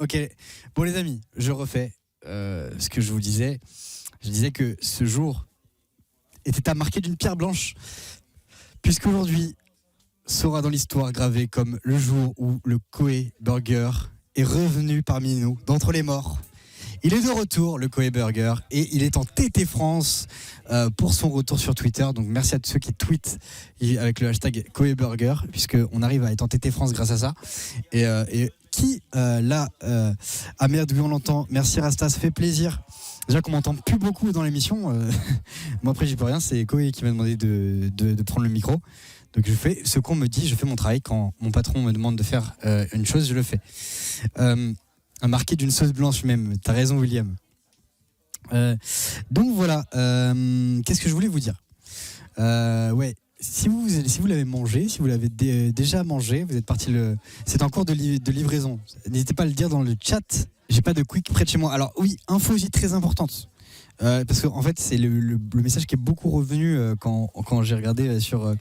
Ok. Bon les amis, je refais ce que je vous disais. Je disais que ce jour était à marquer d'une pierre blanche, puisqu'aujourd'hui sera dans l'histoire gravé comme le jour où le Koei Burger est revenu parmi nous, d'entre les morts. Il est de retour, le Koei Burger, et il est en TT France pour son retour sur Twitter. Donc merci à tous ceux qui tweetent avec le hashtag Koei Burger, puisqu'on arrive à être en TT France grâce à ça. Et qui, là, à merde, oui, on l'entend. Merci Rasta, ça fait plaisir. Déjà qu'on m'entend plus beaucoup dans l'émission. Moi après, j'y peux rien, c'est Koei qui m'a demandé de prendre le micro. Donc je fais ce qu'on me dit, je fais mon travail. Quand mon patron me demande de faire une chose, je le fais. Marqué d'une sauce blanche même. T'as raison William. Donc voilà. Qu'est-ce que je voulais vous dire ouais. Si vous l'avez mangé, si vous l'avez déjà mangé, vous êtes parti c'est en cours de livraison. N'hésitez pas à le dire dans le chat. J'ai pas de quick près de chez moi. Alors oui, info aussi très importante. Parce qu'en fait, c'est le message qui est beaucoup revenu quand j'ai regardé sur. Oh,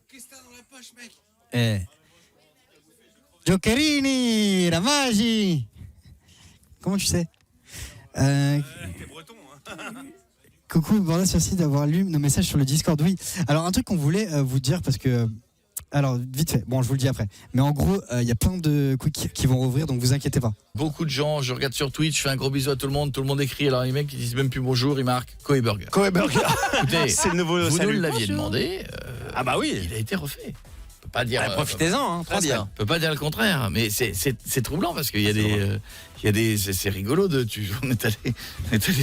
qu'est-ce que t'as dans la poche, mec? Giocherini, la magie. Comment tu sais T'es breton, hein. Coucou, merci aussi d'avoir lu nos messages sur le Discord. Oui, alors un truc qu'on voulait vous dire, parce que... Alors, vite fait, bon, je vous le dis après. Mais en gros, il y a plein de quicks qui vont rouvrir, donc vous inquiétez pas. Beaucoup de gens, je regarde sur Twitch, je fais un gros bisou à tout le monde écrit. Alors les mecs, ils disent même plus bonjour, ils marquent Koei Burger. Koei Burger. Écoutez, C'est le nouveau vous salut. nous l'aviez demandé. Ah bah oui. Il a été refait. On peut pas dire. Profitez-en, hein, Très bien. On peut pas dire le contraire, mais c'est troublant parce qu'il y a des, c'est rigolo on est allé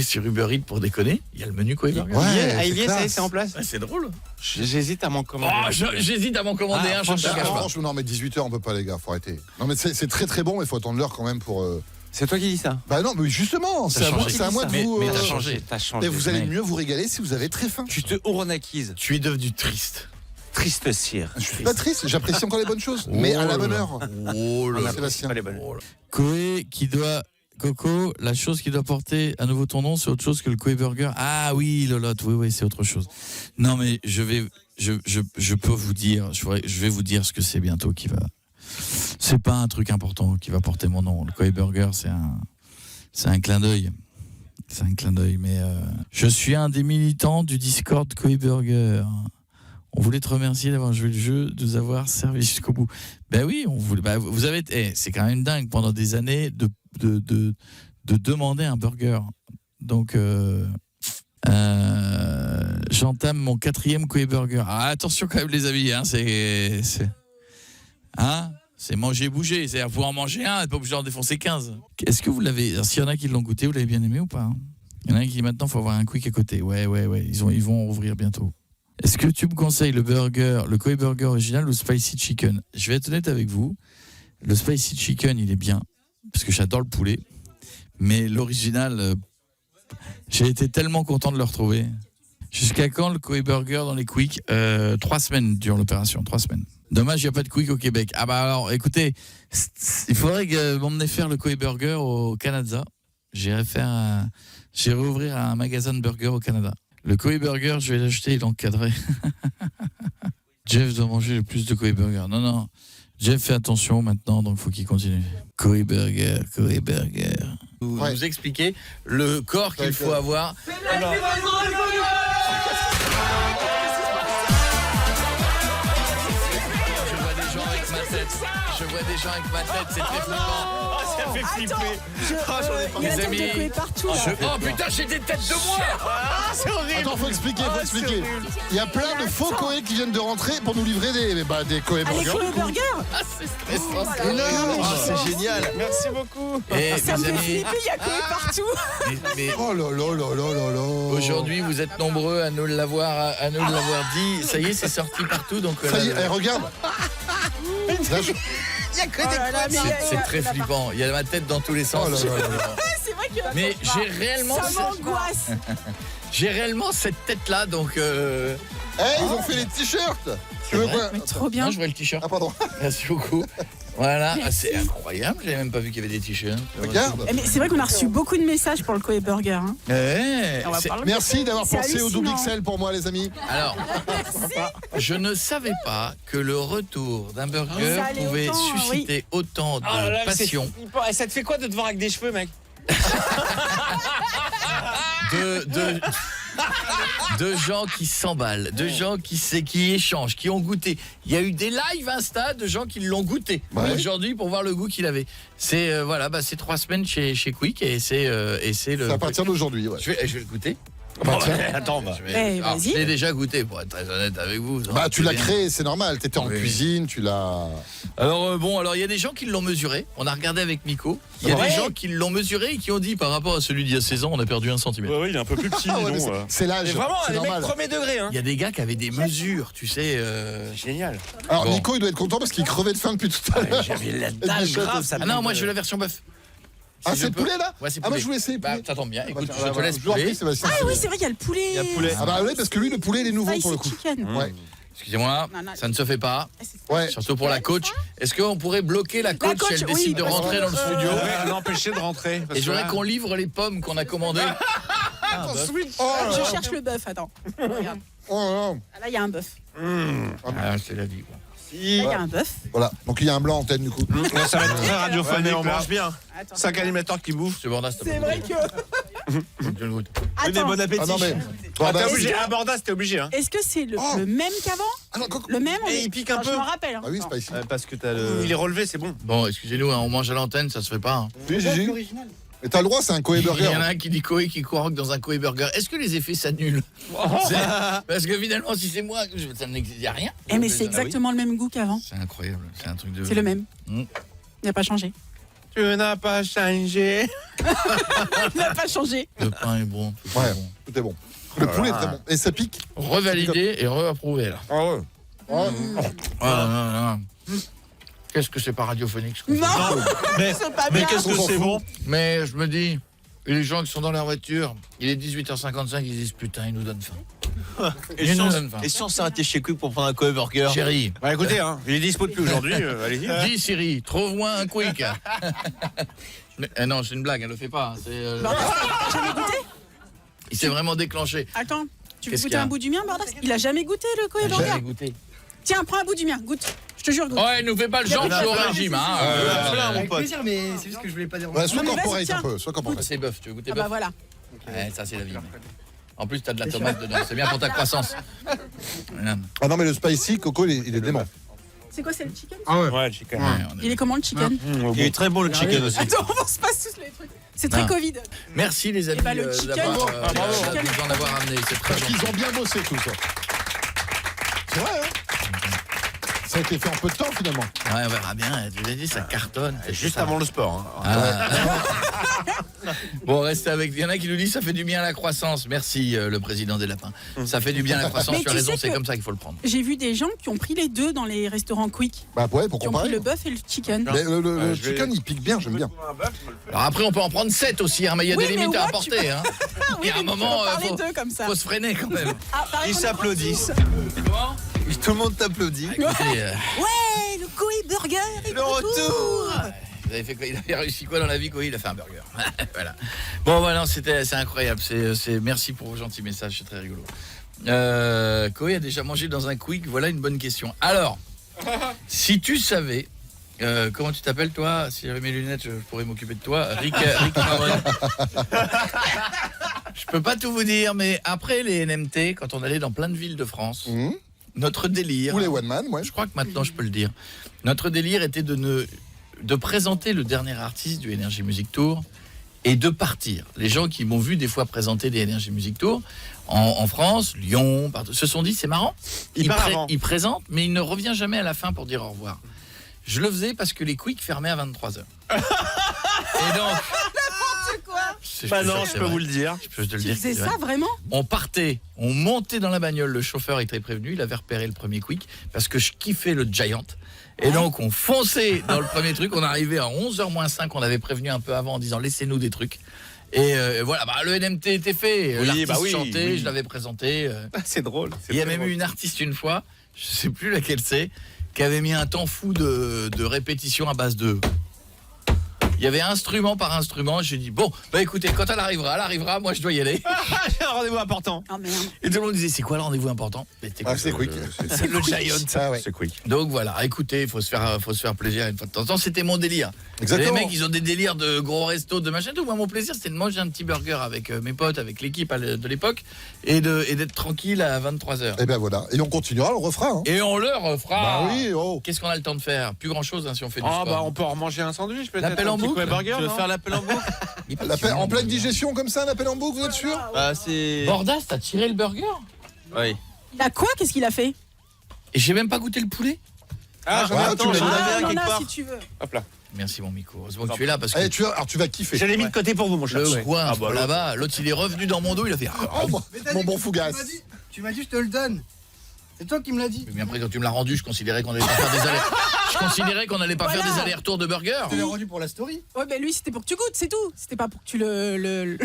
sur Uber Eats pour déconner. Il y a le menu Koei Burger. Ouais, il y est, ça y est, c'est en place. Ouais, c'est drôle. J'hésite à m'en commander. J'hésite à m'en commander un. Je ne te cache pas. Franchement, non mais 18h on peut pas les gars, faut arrêter. Non mais c'est très très bon, mais faut attendre l'heure quand même pour. C'est toi qui dis ça. Bah non, mais justement, c'est à moi de vous. Mais t'as changé. Et vous allez mieux vous régaler si vous avez très faim. Tu te oronaquises. Tu es devenu triste. Triste cire. Je suis pas triste, j'apprécie encore les bonnes choses, mais à la bonne heure. Oh là, Sébastien. Pas les bonnes. Koei qui doit Coco, la chose qui doit porter à nouveau ton nom, c'est autre chose que le Koei Burger. Ah oui, Lolotte, oui, c'est autre chose. Non mais je peux vous dire, je vais vous dire ce que c'est bientôt qui va. C'est pas un truc important qui va porter mon nom. Le Koei Burger, c'est un clin d'œil. C'est un clin d'œil, mais je suis un des militants du Discord Koei Burger. On voulait te remercier d'avoir joué le jeu, de nous avoir servi jusqu'au bout. Ben oui, on voulait. Ben vous avez. C'est quand même dingue pendant des années de demander un burger. Donc j'entame mon 4e Koei Burger. Ah, attention quand même les amis, hein, c'est manger bouger, c'est-à-dire pouvoir en manger un, pas obligé d'en défoncer 15. Est-ce que vous l'avez, s'il y en a qui l'ont goûté, vous l'avez bien aimé ou pas? Il y en a qui disent maintenant faut avoir un quick à côté. Ouais, ils vont ouvrir bientôt. Est-ce que tu me conseilles le Koei Burger original ou le Spicy Chicken? Je vais être honnête avec vous, le Spicy Chicken, il est bien, parce que j'adore le poulet, mais l'original, j'ai été tellement content de le retrouver. Jusqu'à quand le Koei Burger dans les quicks? 3 semaines dure l'opération, 3 semaines. Dommage, il n'y a pas de quick au Québec. Ah bah alors, écoutez, il faudrait m'emmener faire le Koei Burger au Canada. J'irai rouvrir un magasin de burgers au Canada. Le Koei Burger, je vais l'acheter, il est encadré. Jeff doit manger le plus de Koei Burger. Non. Jeff fait attention maintenant, donc il faut qu'il continue. Koei Burger. Vous expliquez le corps qu'il faut avoir. Je vois des gens avec ma tête, c'est très flippant. Ça fait flipper. Il y a la tête de Koei partout. Oh putain, j'ai des têtes de moi. C'est horrible. Attends, faut expliquer. Il y a plein de faux Koei qui viennent de rentrer pour nous livrer des Koei Allez, Burger. Koei Burger. Ah, c'est stressant. C'est génial. Merci beaucoup. Et Ça me mes fait amis, flipper, il y a Koei partout. mais Oh là. aujourd'hui, vous êtes nombreux à nous l'avoir dit. Ça y est, c'est sorti partout. Donc Ça y est, regarde. Là, c'est très flippant. Il y a ma tête dans tous les sens. Oh là là. C'est vrai que Mais j'ai réellement cette tête-là, donc. Ils ont fait les t-shirts. Tu veux quoi? trop bien. Non, je vois le t-shirt. Ah pardon. Merci beaucoup. Voilà, Merci. c'est incroyable, j'avais même pas vu qu'il y avait des t-shirts. Regarde. Mais c'est vrai qu'on a reçu beaucoup de messages pour le Koei Burger. Hein. Ouais. On va C'est- parler. Merci d'avoir C'est pensé au double hallucinant. XL pour moi, les amis. Alors, je ne savais pas que le retour d'un burger Ça allait pouvait autant, susciter autant de Oh là là, mais passion, ça te fait quoi de te voir avec des cheveux, mec? de gens qui s'emballent, de gens qui échangent, qui ont goûté. Il y a eu des lives Insta de gens qui l'ont goûté Ouais. aujourd'hui pour voir le goût qu'il avait. C'est voilà, c'est 3 semaines chez Quick et c'est le. C'est à partir d'aujourd'hui, ouais. Je vais le goûter. Bah, tiens. Attends, bah. Alors, vas-y. je l'ai déjà goûté pour être très honnête avec vous. ça Bah, va tu très l'as bien. créé, c'est normal. T'étais en Oui. cuisine, tu l'as. Alors alors il y a des gens qui l'ont mesuré. On a regardé avec Miko. Il y a Ouais. des gens qui l'ont mesuré et qui ont dit par rapport à celui d'il y a 16 ans, on a perdu 1 cm. Ouais, il est un peu plus petit, Ah ouais, mais dis donc. c'est l'âge. Mais vraiment, C'est les mecs normal. premier degré, hein. Il y a des gars qui avaient des mesures, tu sais. Génial. Alors, Bon. Nico, il doit être content parce qu'il crevait de faim depuis tout à l'heure. J'avais la dalle dalle grave, ça Ah non, moi je veux la version bœuf. Ah, Si c'est je le peux. poulet là Ouais, c'est Ah, moi poulet. je voulais essayer. Bah, poulet. ça tombe bien. Écoute, Bah, je te voilà, laisse je vous en prie, poulet. Sébastien. Ah oui, c'est vrai, il y a le poulet. Il y a poulet. Ah bah oui, parce que lui, le poulet, il est nouveau pour le coup. Spicy chicken. Ouais. Excusez-moi, Non, non. ça ne se fait pas. Ah, c'est- Ouais. Surtout pour la coach. Est-ce qu'on pourrait bloquer la coach si elle oui, décide de parce rentrer que, dans le studio L'empêcher de rentrer. et j'aurais qu'on livre les pommes qu'on a commandées. Oh, Je cherche le bœuf, attends. Regarde. oh, Ah, là, il y a un bœuf. Ah, c'est la vie. Quoi. Là, il y a un bœuf. Voilà. Donc il y a un blanc en tête du coup. Ça va être très radiophonique. mais on là. mange bien. Attends. 5 animateurs qui bouffent. C'est Bordas, C'est vrai que. Je le goûte. Attends. Bon appétit. Ah non mais. Bon, Ah, bah, t'es c'est- obligé. À Bordas, t'es obligé, hein. Est-ce que c'est le Oh. même qu'avant? Ah non, coco. Le même on Et est- il pique un Enfin, peu. Je me rappelle. Hein. Ah oui, Attends. c'est pas ici. Parce que t'as le. Il est relevé, c'est bon. Bon, excusez-nous, hein, on mange à l'antenne, ça se fait pas. Hein. Oui, Gigi. Mais t'as le droit, c'est un Koei Il y burger. en a un qui dit Koei qui croque dans un Koei burger. Est-ce que les effets s'annulent Parce que finalement, si c'est moi, ça n'existe rien. Eh, mais c'est exactement le même goût qu'avant. C'est incroyable, c'est un truc de. C'est le même. Mm. Il n'a pas changé. Tu n'as pas changé. Il n'a pas changé. Le pain est bon. Tout est Ouais, bon. tout est bon. Le poulet est très bon. Et ça pique. Revalidé et reapprouvé là. Ah ouais. Oh. Qu'est-ce que c'est pas radiophonique ce qu'on fait. Non, Mais, c'est pas mais bien. qu'est-ce que On s'en c'est fout. bon? Mais je me dis, les gens qui sont dans leur voiture, il est 18h55, ils disent putain, ils nous donnent faim. Et Il si nous on- donne faim. et si on s'arrêtait chez Quick pour prendre un Koei Burger? Chérie, Bah écoutez, hein, il est dispo depuis aujourd'hui. Allez-y. dis Siri, trouve-moi un quick. Mais, non, c'est une blague, elle le fait pas. C'est, T'as jamais goûté? il s'est vraiment déclenché. Attends, tu veux Qu'est-ce goûter qu'il y a un bout du mien, Bordas? Il a jamais goûté le Koei J'ai Burger. jamais goûté. Tiens, prends un bout du mien, goûte. Je te jure, goûte. Ouais, nous fais pas le genre, je suis au régime. Hein. Plein, mon Avec pote. plaisir, mais c'est juste que je voulais pas dire. Ouais, sois Non, mais vas-y, corporate tiens. un peu. Sois corporate. C'est bœuf, tu veux goûter Ah bah bœuf voilà. Ouais, ça c'est la vie. En plus, t'as de la tomate dedans, c'est bien pour ta croissance. Voilà. Ah non, mais le spicy, Coco, il est dément. C'est quoi, c'est le chicken? Ouais, chicken. Ouais, on est- Il est comment le chicken? Il est très bon le chicken aussi. Attends, on se passe tous les trucs. C'est très Ah. Covid. Merci les amis Eh ben, le chicken, d'avoir, bravo. de nous en avoir amené, c'est très Parce gentil. qu'ils ont bien bossé tout ça. C'est vrai, hein. Ça a été fait en peu de temps finalement. Ouais, on verra bien, tu l'as dit, ça cartonne. Juste Ça- avant le sport. Hein. Ah. Bon, restez avec. Il y en a qui nous disent ça fait du bien à la croissance. Merci le président des lapins. Ça fait du bien à la croissance. Mais Tu as tu raison, sais c'est que- comme ça qu'il faut le prendre. J'ai vu des gens qui ont pris les deux dans les restaurants quick. Bah ouais, pour Qui ont pris comparer. le bœuf et le chicken. Mais le je vais- chicken, il pique bien, j'aime bien. Alors après, on peut en prendre 7 aussi, hein, mais il y a Oui, des mais limites à what, apporter. Hein. Ah Il y a un mais tu moment, peux parler faut- d'eux comme ça. Faut se freiner quand même. Ah, pareil Ils qu'on est s'applaudissent. Comment Tout le monde t'applaudit. Écoutez, Ouais, le Koei Burger est Le de retour. vous avez fait quoi? Il avait réussi quoi dans la vie, quoi? Il a fait un burger. Voilà. Bon, voilà, c'est incroyable. Merci pour vos gentils messages, c'est très rigolo. Koei a déjà mangé dans un quick. Voilà une bonne question. Alors, si tu savais, comment tu t'appelles toi? Si j'avais mes lunettes, je pourrais m'occuper de toi. Rick Marron. Je peux pas tout vous dire, mais après les NMT, quand on allait dans plein de villes de France, Mmh. notre délire. Ou les one man, ouais. Je crois que maintenant je peux le dire. Notre délire était de présenter le dernier artiste du Energy Music Tour et de partir. Les gens qui m'ont vu des fois présenter des Energy Music Tour en France, Lyon, partout, se sont dit c'est marrant. Il part avant. Il présente, mais il ne revient jamais à la fin pour dire au revoir. Je le faisais parce que les quicks fermaient à 23h. Et donc... Bah non, je peux vous le dire. Je peux te le Tu dire. faisais c'est ça vrai. vraiment? On partait, on montait dans la bagnole, le chauffeur était prévenu, il avait repéré le premier quick parce que je kiffais le Giant. Et donc on fonçait dans le premier truc, on arrivait à 11h moins 5, on avait prévenu un peu avant en disant laissez-nous des trucs. Et voilà, bah, le NMT était fait, Oui, l'artiste bah oui, chantait, oui. je l'avais présenté. C'est drôle. Il y a même eu une artiste une fois, je sais plus laquelle c'est, qui avait mis un temps fou de répétition à base de... Il y avait instrument par instrument, j'ai dit bon, bah écoutez, quand elle arrivera, moi je dois y aller. J'ai un rendez-vous important. Oh merde. Et tout le monde disait c'est quoi le rendez-vous important? C'est Quick. C'est le Giant. Ah ouais. C'est Quick. Donc voilà, écoutez, il faut se faire plaisir une fois de temps en temps, c'était mon délire. Exactement. Les mecs, ils ont des délires de gros restos, de machin tout. Moi mon plaisir, c'était de manger un petit burger avec mes potes, avec l'équipe de l'époque et d'être tranquille à 23h. Et ben voilà. Et on continuera, on refera. Hein. Et on leur fera. Bah oui, oh. Qu'est-ce qu'on a le temps de faire? Plus grand-chose si on fait du Ah sport. bah on peut en manger un sandwich peut-être. L'appel en un petit boucle. burger, Tu veux non faire l'appel en boucle? En pleine digestion comme ça, un appel en boucle, vous êtes sûr? Bah c'est... Bordas, t'as tiré le burger? Oui. Il a quoi? Qu'est-ce qu'il a fait? Et j'ai même pas goûté le poulet? Ah, j'en ai ouais, un, tu j'en ai l'as un Ah, on en quelque a part. si tu veux. Hop là. Merci mon Miko. Heureusement que tu es là parce que Allez, alors tu vas kiffer. J'allais mis de côté pour vous, mon cher. le coin bah, là-bas, l'autre il est revenu dans mon dos, il a fait Mon bon Fougas. Tu m'as dit, je te le donne. C'est toi qui me l'as dit. Mais après quand tu me l'as rendu, je considérais qu'on allait pas faire des allers. Je considérais qu'on allait pas faire des allers-retours de burger. Je te l'ai rendu pour la story. Ouais, mais lui, c'était pour que tu goûtes, c'est tout. C'était pas pour que tu le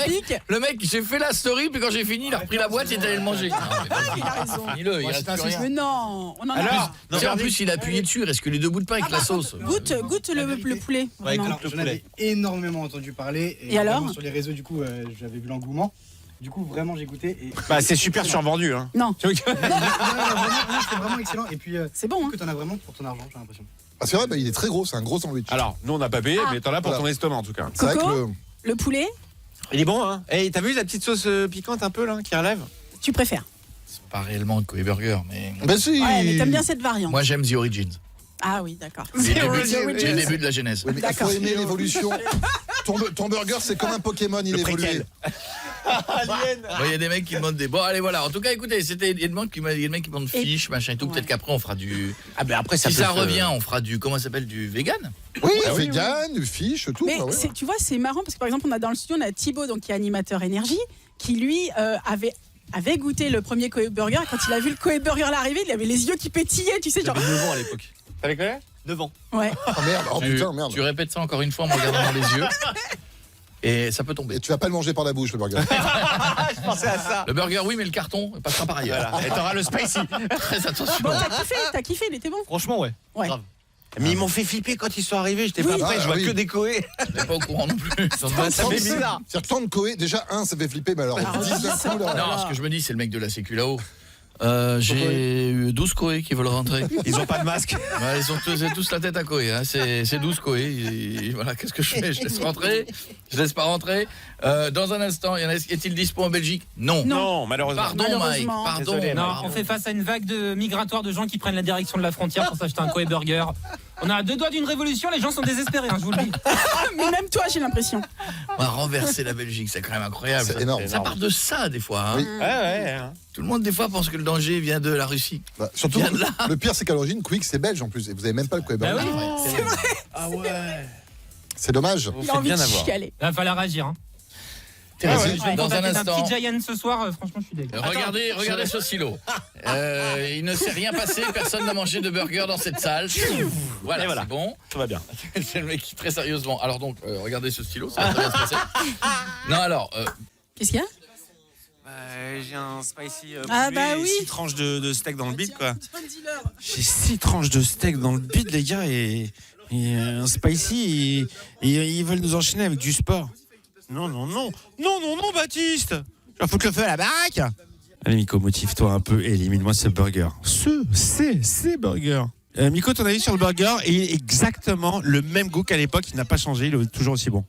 piques. Le mec, j'ai fait la story puis quand j'ai fini, il a repris la boîte et il est allé le manger. Non, mais vas-y, Il a raison. finis-le, il reste plus rien. Mais non, on en a Alors, marre. En plus, il a appuyé dessus, il reste que les deux bouts de pain avec la sauce. Goûte le poulet. Ouais, vraiment. écoute, J'en avais énormément entendu parler. Et alors vraiment, sur les réseaux, du coup, j'avais vu l'engouement. Du coup, vraiment, j'ai goûté. Et... Bah c'est super survendu hein. Non, Non, c'était vraiment excellent. Et puis, c'est bon. Hein. que t'en as vraiment pour ton argent, j'ai l'impression. Ah, c'est vrai, bah, il est très gros, c'est un gros sandwich. Alors, nous on n'a pas payé, Ah. mais t'en as pour Voilà. ton estomac en tout cas. C'est vrai Coco que le... Le poulet, Il est bon hein. Et t'as vu la petite sauce piquante un peu là qui relève? tu préfères. C'est pas réellement de Koei Burger, mais Bah si. Ouais, mais t'aimes bien cette variante. moi j'aime The Origins. Ah oui, d'accord. Le début de la genèse. Oui, mais il faut D'accord. aimer l'évolution. Ton burger, c'est comme un Pokémon, il évolue. préquel. Il y a des mecs qui demandent des... Bon, allez, voilà. En tout cas, écoutez, il y a des mecs qui demandent Et- fiches, machin et tout. Ouais. Peut-être qu'après, on fera du... Ah ben après Si peut ça se- revient, on fera du... Comment ça s'appelle? Du vegan? Oui, vegan, fiche, tout. Mais bah ouais. tu vois, c'est marrant parce que par exemple, on a dans le studio, on a Thibaut, donc qui est animateur énergie, qui lui avait goûté le premier Koei Burger. Quand il a vu le Koei Burger l'arriver, il avait les yeux qui pétillaient, tu sais, genre. J'avais 9 ans à l'époque. T'avais quoi? 9 ans. Ouais. Oh merde, oh putain, merde. Tu répètes ça encore une fois en me regardant dans les yeux. Et ça peut tomber. Et tu vas pas le manger par la bouche, le burger. Je pensais à ça. Le burger, oui, mais le carton passera par ailleurs. Voilà. Et t'auras le spicy. Très attention. Bon, t'as kiffé, il était bon. Franchement, ouais. Ouais. Grave. Mais ils m'ont fait flipper quand ils sont arrivés, j'étais Oui. pas prêt, Ah, je vois oui. que des coés. Je n'étais pas au courant non plus. Ça fait bizarre. C'est-à-dire tant de Koé, déjà un, ça fait flipper, mais alors Alors, 10 d'un coup, là. Non, ce que je me dis, c'est le mec de la sécu là-haut. J'ai eu 12 Koé qui veulent rentrer. Ils ont pas de masque. Ouais, ils ont tous la tête à Koé. Hein. C'est 12 Koé. Voilà, qu'est-ce que je fais? Je laisse rentrer? Je laisse pas rentrer? Dans un instant, est-il dispo en Belgique? Non. Non, malheureusement. Pardon, Mike. Malheureusement. Pardon. Désolé, Non, Pardon. on fait face à une vague de migratoire de gens qui prennent la direction de la frontière pour s'acheter un Koei Burger. On a à 2 doigts d'une révolution, les gens sont désespérés, hein, je vous le dis. Mais même toi, j'ai l'impression. On va renverser la Belgique, c'est quand même incroyable. C'est énorme. Ça part de ça, des fois. Hein. Oui. Ouais. Tout le monde, des fois, pense que le danger vient de la Russie. Bah, surtout, Viens de là. le pire, c'est qu'à l'origine, Quick, c'est belge en plus. Et vous avez même pas le Koé Bah Burger. oui, C'est vrai. Ah ouais. C'est dommage. Vous Il a faites envie bien de d'avoir. chialer. il va falloir réagir. Hein. Thérèse, Je vais me dans un contacter d'un instant. petit Giant ce soir, franchement, je suis dégueu. Regardez ce silo. Il ne s'est rien passé, personne n'a mangé de burger dans cette salle. Voilà, Et voilà. c'est bon. Tout va bien. C'est le mec qui, très sérieusement. Alors donc, regardez ce stylo, ça va très bien se passer. Non, alors, Qu'est-ce qu'il y a? J'ai un spicy Ah, poulet bah et oui. 6 tranches de steak dans le bide quoi. C'est pas le dealer. J'ai 6 tranches de steak dans le bide les gars et un spicy et ils veulent nous enchaîner avec du sport. Non Baptiste. Je vais foutre le feu à la baraque. Allez Miko, motive-toi un peu et élimine-moi ce burger. Ces burgers. Miko, ton avis sur le burger est exactement le même goût qu'à l'époque, il n'a pas changé, il est toujours aussi bon.